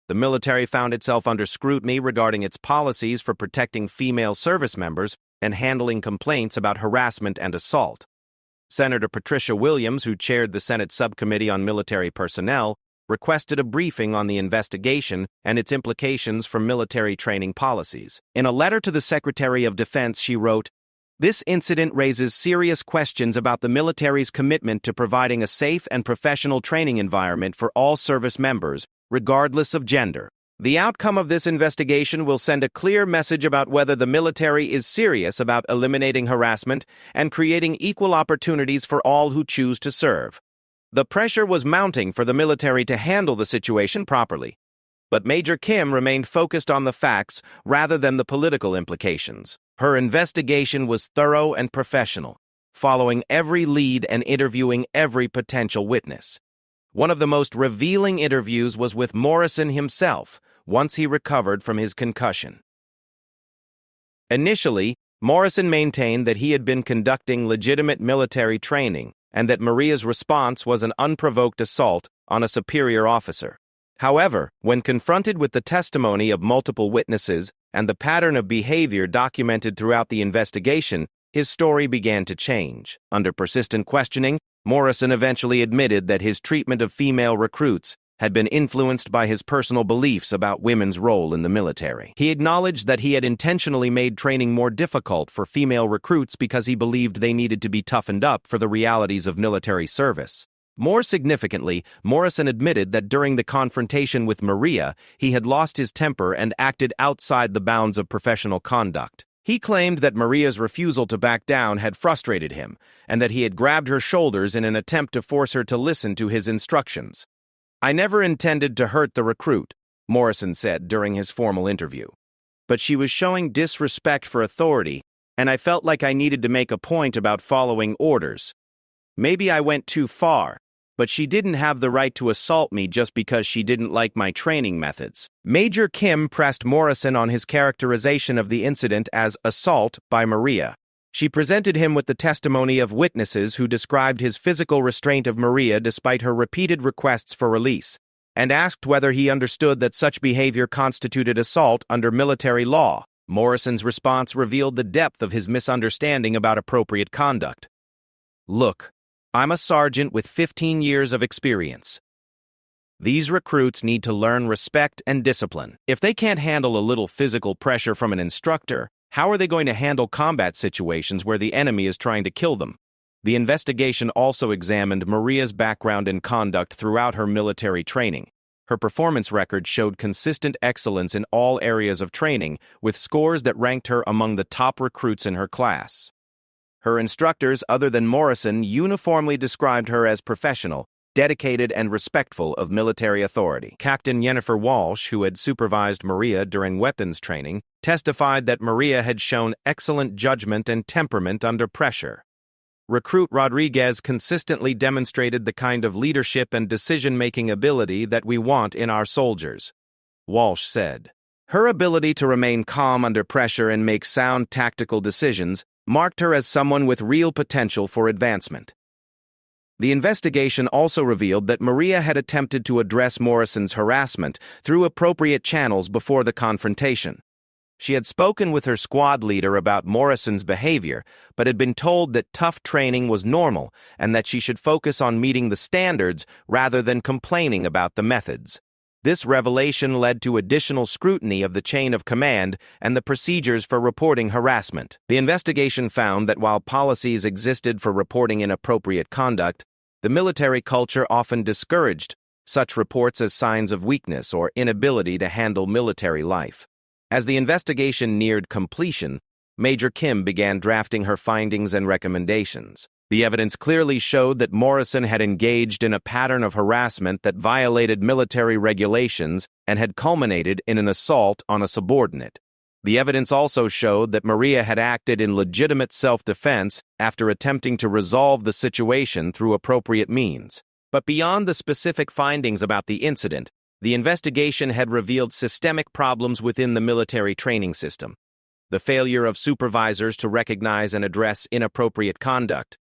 The military found itself under scrutiny regarding its policies for protecting female service members and handling complaints about harassment and assault. Senator Patricia Williams, who chaired the Senate Subcommittee on Military Personnel, requested a briefing on the investigation and its implications for military training policies. In a letter to the Secretary of Defense, she wrote, "This incident raises serious questions about the military's commitment to providing a safe and professional training environment for all service members, regardless of gender. The outcome of this investigation will send a clear message about whether the military is serious about eliminating harassment and creating equal opportunities for all who choose to serve. The pressure was mounting for the military to handle the situation properly, but Major Kim remained focused on the facts rather than the political implications. Her investigation was thorough and professional, following every lead and interviewing every potential witness. One of the most revealing interviews was with Morrison himself, once he recovered from his concussion. Initially, Morrison maintained that he had been conducting legitimate military training and that Maria's response was an unprovoked assault on a superior officer. However, when confronted with the testimony of multiple witnesses and the pattern of behavior documented throughout the investigation, his story began to change. Under persistent questioning, Morrison eventually admitted that his treatment of female recruits had been influenced by his personal beliefs about women's role in the military. He acknowledged that he had intentionally made training more difficult for female recruits because he believed they needed to be toughened up for the realities of military service. More significantly, Morrison admitted that during the confrontation with Maria, he had lost his temper and acted outside the bounds of professional conduct. He claimed that Maria's refusal to back down had frustrated him, and that he had grabbed her shoulders in an attempt to force her to listen to his instructions. "I never intended to hurt the recruit," Morrison said during his formal interview. "But she was showing disrespect for authority, and I felt like I needed to make a point about following orders. Maybe I went too far, but she didn't have the right to assault me just because she didn't like my training methods." Major Kim pressed Morrison on his characterization of the incident as assault by Maria. She presented him with the testimony of witnesses who described his physical restraint of Maria despite her repeated requests for release, and asked whether he understood that such behavior constituted assault under military law. Morrison's response revealed the depth of his misunderstanding about appropriate conduct. "Look, I'm a sergeant with 15 years of experience. These recruits need to learn respect and discipline. If they can't handle a little physical pressure from an instructor, how are they going to handle combat situations where the enemy is trying to kill them?" The investigation also examined Maria's background and conduct throughout her military training. Her performance record showed consistent excellence in all areas of training, with scores that ranked her among the top recruits in her class. Her instructors, other than Morrison, uniformly described her as professional, dedicated, and respectful of military authority. Captain Jennifer Walsh, who had supervised Maria during weapons training, testified that Maria had shown excellent judgment and temperament under pressure. Recruit Rodriguez consistently demonstrated the kind of leadership and decision-making ability that we want in our soldiers, Walsh said. Her ability to remain calm under pressure and make sound tactical decisions marked her as someone with real potential for advancement. The investigation also revealed that Maria had attempted to address Morrison's harassment through appropriate channels before the confrontation. She had spoken with her squad leader about Morrison's behavior, but had been told that tough training was normal and that she should focus on meeting the standards rather than complaining about the methods. This revelation led to additional scrutiny of the chain of command and the procedures for reporting harassment. The investigation found that while policies existed for reporting inappropriate conduct, the military culture often discouraged such reports as signs of weakness or inability to handle military life. As the investigation neared completion, Major Kim began drafting her findings and recommendations. The evidence clearly showed that Morrison had engaged in a pattern of harassment that violated military regulations and had culminated in an assault on a subordinate. The evidence also showed that Maria had acted in legitimate self-defense after attempting to resolve the situation through appropriate means. But beyond the specific findings about the incident, the investigation had revealed systemic problems within the military training system. The failure of supervisors to recognize and address inappropriate conduct,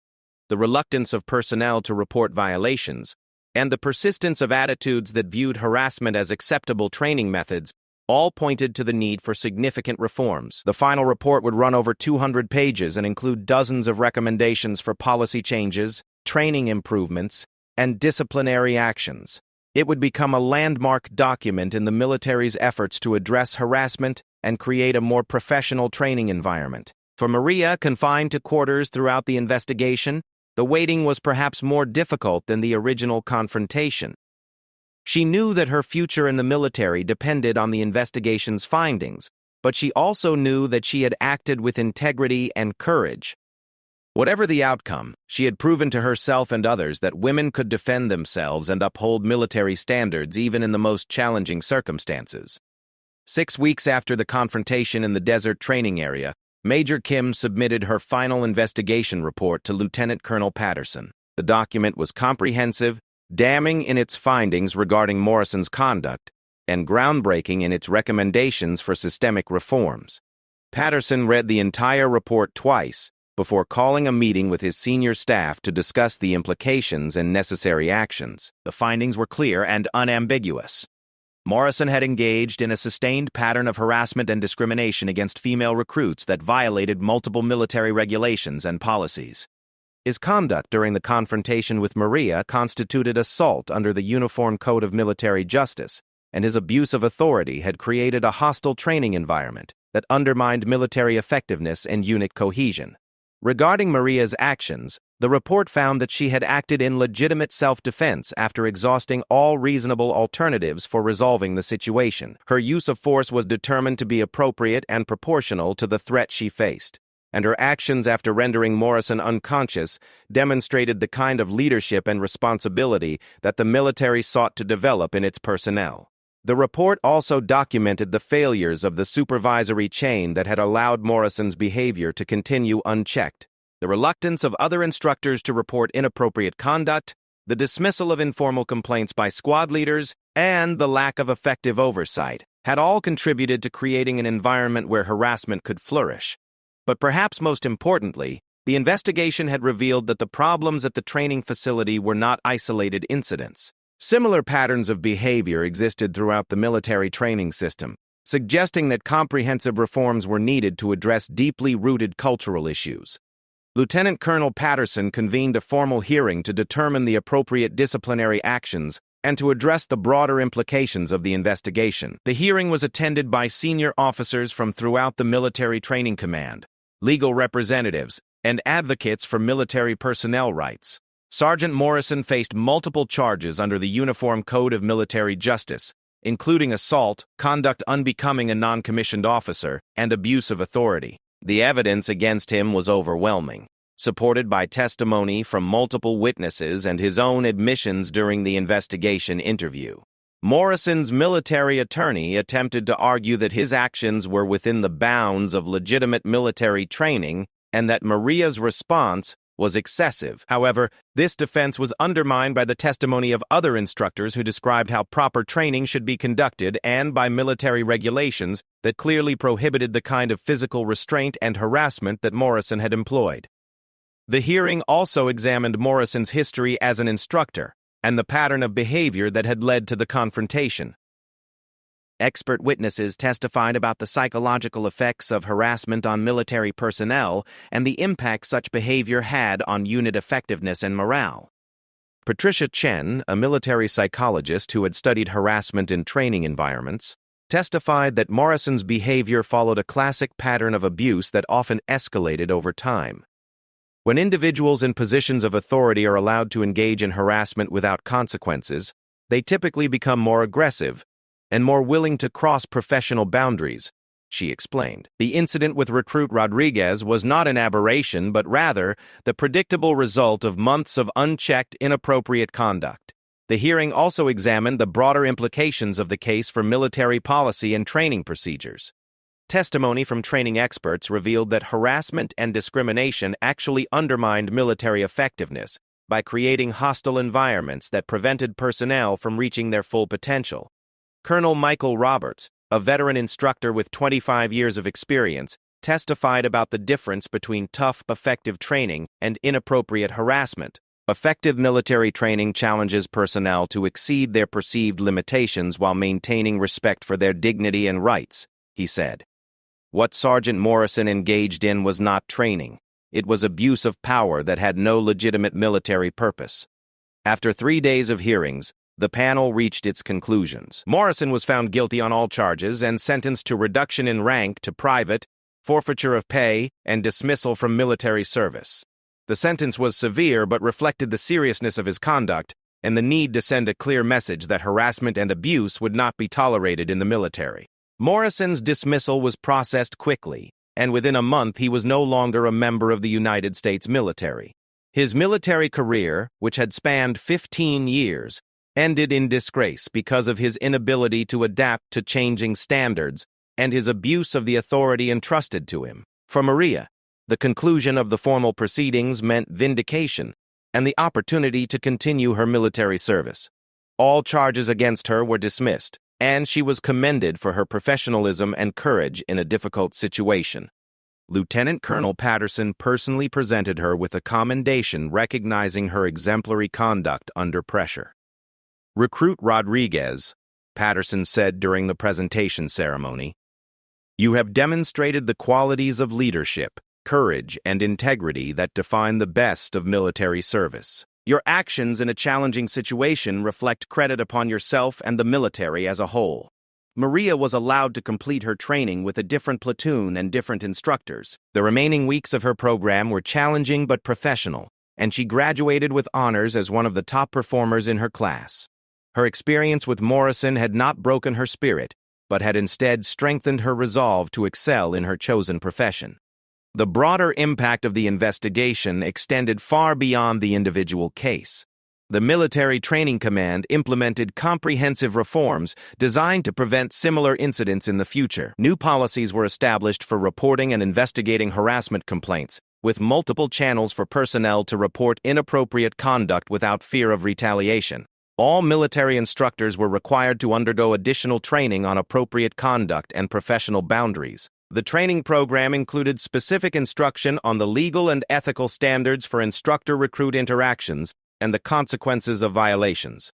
the reluctance of personnel to report violations, and the persistence of attitudes that viewed harassment as acceptable training methods all pointed to the need for significant reforms. The final report would run over 200 pages and include dozens of recommendations for policy changes, training improvements, and disciplinary actions. It would become a landmark document in the military's efforts to address harassment and create a more professional training environment. For Maria, confined to quarters throughout the investigation, the waiting was perhaps more difficult than the original confrontation. She knew that her future in the military depended on the investigation's findings, but she also knew that she had acted with integrity and courage. Whatever the outcome, she had proven to herself and others that women could defend themselves and uphold military standards even in the most challenging circumstances. 6 weeks after the confrontation in the desert training area, Major Kim submitted her final investigation report to Lieutenant Colonel Patterson. The document was comprehensive, damning in its findings regarding Morrison's conduct, and groundbreaking in its recommendations for systemic reforms. Patterson read the entire report twice before calling a meeting with his senior staff to discuss the implications and necessary actions. The findings were clear and unambiguous. Morrison had engaged in a sustained pattern of harassment and discrimination against female recruits that violated multiple military regulations and policies. His conduct during the confrontation with Maria constituted assault under the Uniform Code of Military Justice, and his abuse of authority had created a hostile training environment that undermined military effectiveness and unit cohesion. Regarding Maria's actions, the report found that she had acted in legitimate self-defense after exhausting all reasonable alternatives for resolving the situation. Her use of force was determined to be appropriate and proportional to the threat she faced, and her actions after rendering Morrison unconscious demonstrated the kind of leadership and responsibility that the military sought to develop in its personnel. The report also documented the failures of the supervisory chain that had allowed Morrison's behavior to continue unchecked. The reluctance of other instructors to report inappropriate conduct, the dismissal of informal complaints by squad leaders, and the lack of effective oversight had all contributed to creating an environment where harassment could flourish. But perhaps most importantly, the investigation had revealed that the problems at the training facility were not isolated incidents. Similar patterns of behavior existed throughout the military training system, suggesting that comprehensive reforms were needed to address deeply rooted cultural issues. Lieutenant Colonel Patterson convened a formal hearing to determine the appropriate disciplinary actions and to address the broader implications of the investigation. The hearing was attended by senior officers from throughout the Military Training Command, legal representatives, and advocates for military personnel rights. Sergeant Morrison faced multiple charges under the Uniform Code of Military Justice, including assault, conduct unbecoming a non-commissioned officer, and abuse of authority. The evidence against him was overwhelming, supported by testimony from multiple witnesses and his own admissions during the investigation interview. Morrison's military attorney attempted to argue that his actions were within the bounds of legitimate military training and that Maria's response was excessive. However, this defense was undermined by the testimony of other instructors who described how proper training should be conducted and by military regulations that clearly prohibited the kind of physical restraint and harassment that Morrison had employed. The hearing also examined Morrison's history as an instructor and the pattern of behavior that had led to the confrontation. Expert witnesses testified about the psychological effects of harassment on military personnel and the impact such behavior had on unit effectiveness and morale. Patricia Chen, a military psychologist who had studied harassment in training environments, testified that Morrison's behavior followed a classic pattern of abuse that often escalated over time. When individuals in positions of authority are allowed to engage in harassment without consequences, they typically become more aggressive and more willing to cross professional boundaries, she explained. The incident with recruit Rodriguez was not an aberration, but rather the predictable result of months of unchecked, inappropriate conduct. The hearing also examined the broader implications of the case for military policy and training procedures. Testimony from training experts revealed that harassment and discrimination actually undermined military effectiveness by creating hostile environments that prevented personnel from reaching their full potential. Colonel Michael Roberts, a veteran instructor with 25 years of experience, testified about the difference between tough, effective training and inappropriate harassment. Effective military training challenges personnel to exceed their perceived limitations while maintaining respect for their dignity and rights, he said. What Sergeant Morrison engaged in was not training. It was abuse of power that had no legitimate military purpose. After 3 days of hearings, the panel reached its conclusions. Morrison was found guilty on all charges and sentenced to reduction in rank to private, forfeiture of pay, and dismissal from military service. The sentence was severe but reflected the seriousness of his conduct and the need to send a clear message that harassment and abuse would not be tolerated in the military. Morrison's dismissal was processed quickly, and within a month he was no longer a member of the United States military. His military career, which had spanned 15 years, ended in disgrace because of his inability to adapt to changing standards and his abuse of the authority entrusted to him. For Maria, the conclusion of the formal proceedings meant vindication and the opportunity to continue her military service. All charges against her were dismissed, and she was commended for her professionalism and courage in a difficult situation. Lieutenant Colonel Patterson personally presented her with a commendation recognizing her exemplary conduct under pressure. "Recruit Rodriguez," Patterson said during the presentation ceremony, "you have demonstrated the qualities of leadership, courage, and integrity that define the best of military service. Your actions in a challenging situation reflect credit upon yourself and the military as a whole." Maria was allowed to complete her training with a different platoon and different instructors. The remaining weeks of her program were challenging but professional, and she graduated with honors as one of the top performers in her class. Her experience with Morrison had not broken her spirit, but had instead strengthened her resolve to excel in her chosen profession. The broader impact of the investigation extended far beyond the individual case. The Military Training Command implemented comprehensive reforms designed to prevent similar incidents in the future. New policies were established for reporting and investigating harassment complaints, with multiple channels for personnel to report inappropriate conduct without fear of retaliation. All military instructors were required to undergo additional training on appropriate conduct and professional boundaries. The training program included specific instruction on the legal and ethical standards for instructor-recruit interactions and the consequences of violations.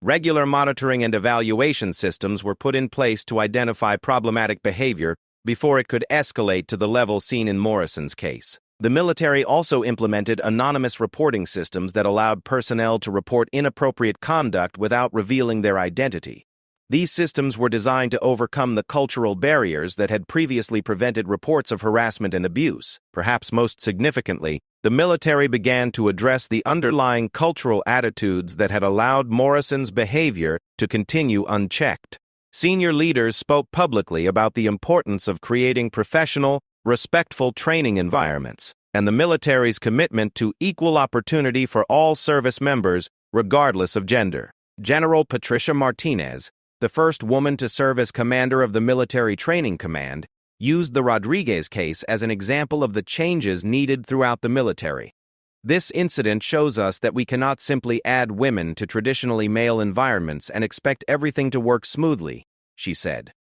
Regular monitoring and evaluation systems were put in place to identify problematic behavior before it could escalate to the level seen in Morrison's case. The military also implemented anonymous reporting systems that allowed personnel to report inappropriate conduct without revealing their identity. These systems were designed to overcome the cultural barriers that had previously prevented reports of harassment and abuse. Perhaps most significantly, the military began to address the underlying cultural attitudes that had allowed Morrison's behavior to continue unchecked. Senior leaders spoke publicly about the importance of creating professional, respectful training environments, and the military's commitment to equal opportunity for all service members, regardless of gender. General Patricia Martinez, the first woman to serve as commander of the Military Training Command, used the Rodriguez case as an example of the changes needed throughout the military. "This incident shows us that we cannot simply add women to traditionally male environments and expect everything to work smoothly," she said.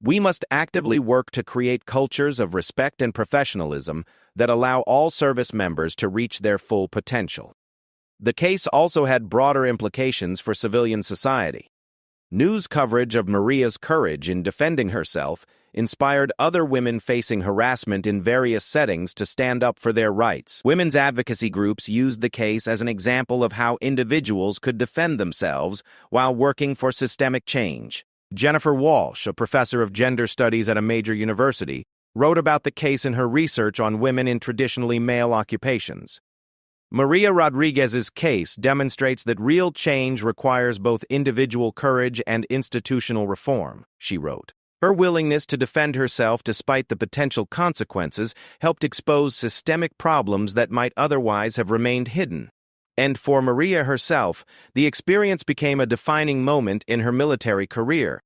"We must actively work to create cultures of respect and professionalism that allow all service members to reach their full potential." The case also had broader implications for civilian society. News coverage of Maria's courage in defending herself inspired other women facing harassment in various settings to stand up for their rights. Women's advocacy groups used the case as an example of how individuals could defend themselves while working for systemic change. Jennifer Walsh, a professor of gender studies at a major university, wrote about the case in her research on women in traditionally male occupations. Maria Rodriguez's case demonstrates that real change requires both individual courage and institutional reform, she wrote. Her willingness to defend herself despite the potential consequences helped expose systemic problems that might otherwise have remained hidden. And for Maria herself, the experience became a defining moment in her military career.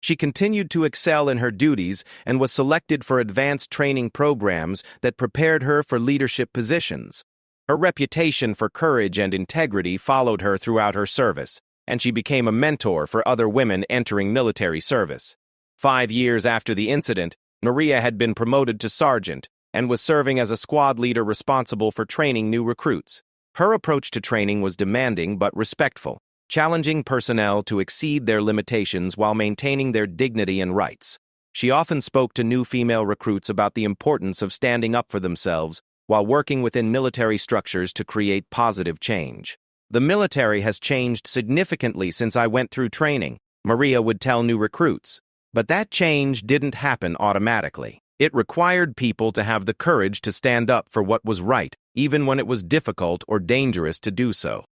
She continued to excel in her duties and was selected for advanced training programs that prepared her for leadership positions. Her reputation for courage and integrity followed her throughout her service, and she became a mentor for other women entering military service. 5 years after the incident, Maria had been promoted to sergeant and was serving as a squad leader responsible for training new recruits. Her approach to training was demanding but respectful, challenging personnel to exceed their limitations while maintaining their dignity and rights. She often spoke to new female recruits about the importance of standing up for themselves while working within military structures to create positive change. "The military has changed significantly since I went through training," Maria would tell new recruits. But that change didn't happen automatically. It required people to have the courage to stand up for what was right, even when it was difficult or dangerous to do so.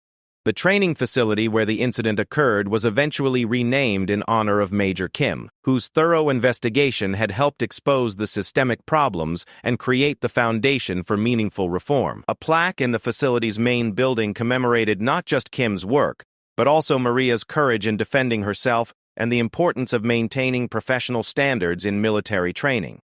The training facility where the incident occurred was eventually renamed in honor of Major Kim, whose thorough investigation had helped expose the systemic problems and create the foundation for meaningful reform. A plaque in the facility's main building commemorated not just Kim's work, but also Maria's courage in defending herself and the importance of maintaining professional standards in military training.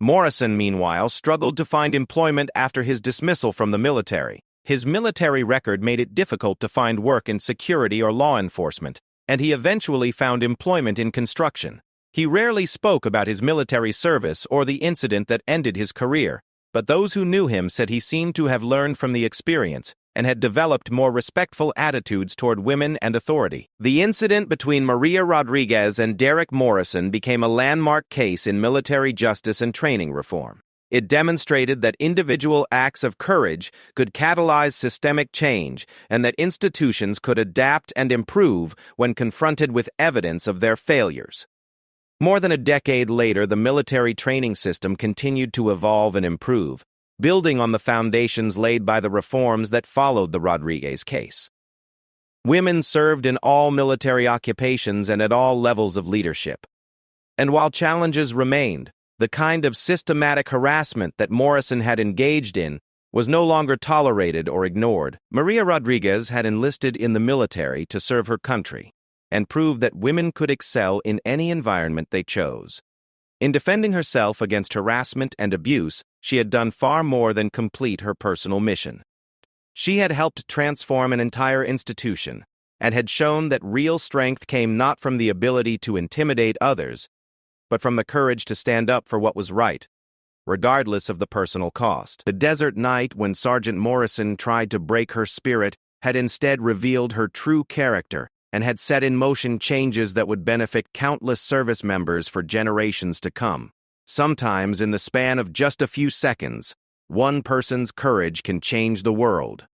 Morrison, meanwhile, struggled to find employment after his dismissal from the military. His military record made it difficult to find work in security or law enforcement, and he eventually found employment in construction. He rarely spoke about his military service or the incident that ended his career, but those who knew him said he seemed to have learned from the experience and had developed more respectful attitudes toward women and authority. The incident between Maria Rodriguez and Derek Morrison became a landmark case in military justice and training reform. It demonstrated that individual acts of courage could catalyze systemic change and that institutions could adapt and improve when confronted with evidence of their failures. More than a decade later, the military training system continued to evolve and improve, building on the foundations laid by the reforms that followed the Rodriguez case. Women served in all military occupations and at all levels of leadership. And while challenges remained, the kind of systematic harassment that Morrison had engaged in was no longer tolerated or ignored. Maria Rodriguez had enlisted in the military to serve her country and prove that women could excel in any environment they chose. In defending herself against harassment and abuse, she had done far more than complete her personal mission. She had helped transform an entire institution and had shown that real strength came not from the ability to intimidate others, but from the courage to stand up for what was right, regardless of the personal cost. The desert night when Sergeant Morrison tried to break her spirit had instead revealed her true character and had set in motion changes that would benefit countless service members for generations to come. Sometimes, in the span of just a few seconds, one person's courage can change the world.